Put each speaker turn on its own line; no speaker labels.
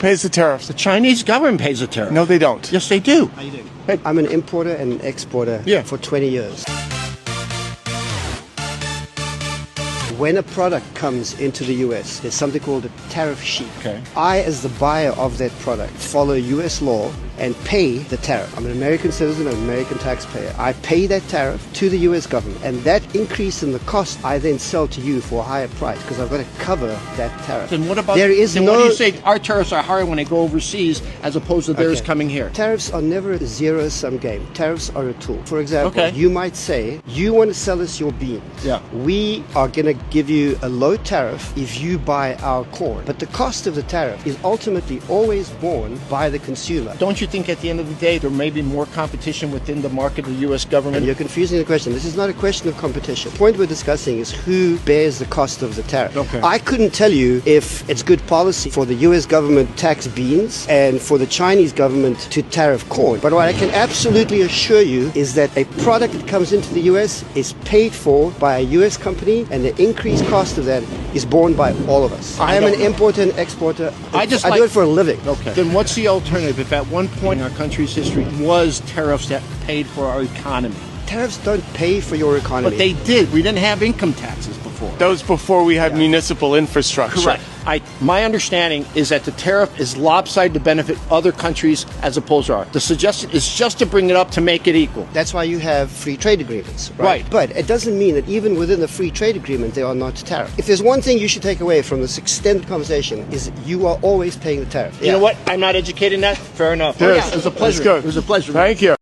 pays the tariffs?
The Chinese government pays the tariff.
No, they don't.
Yes, they do.
How you doing?
Hey.
I'm an importer and an exporter for 20 years. When a product comes into the US, there's something called a tariff sheet.
Okay.
I, as the buyer of that product, follow US law and pay the tariff. I'm an American citizen, an American taxpayer. I pay that tariff to the US government, and that increase in the cost I then sell to you for a higher price because I've got to cover that tariff.
Then what about?
There is
then
no.
What do you say? Our tariffs are higher when they go overseas as opposed to theirs coming here.
Tariffs are never a zero-sum game. Tariffs are a tool. For example, you might say, you want to sell us your beans.
Yeah.
We are going to give you a low tariff if you buy our corn. But the cost of the tariff is ultimately always borne by the consumer.
Don't you think at the end of the day there may be more competition within the market of the U.S. government?
And you're confusing the question. This is not a question of competition. The point we're discussing is who bears the cost of the tariff.
Okay.
I couldn't tell you if it's good policy for the U.S. government to tax beans and for the Chinese government to tariff corn. But what I can absolutely assure you is that a product that comes into the U.S. is paid for by a U.S. company, and the increased cost of that is borne by all of us. I am an importer and exporter. I do it for a living.
Okay. Then what's the alternative if at one point in our country's history was tariffs that paid for our economy?
Tariffs don't pay for your economy.
But they did. We didn't have income taxes before.
That was before we had municipal infrastructure.
Correct. My understanding is that the tariff is lopsided to benefit other countries as opposed to ours. The suggestion is just to bring it up to make it equal.
That's why you have free trade agreements, right? But it doesn't mean that even within the free trade agreement they are not tariff. If there's one thing you should take away from this extended conversation is you are always paying the tariff.
You know what? I'm not educated in that. Fair enough.
Yes.
It was a pleasure.
That's good.
It was a pleasure.
Thank you.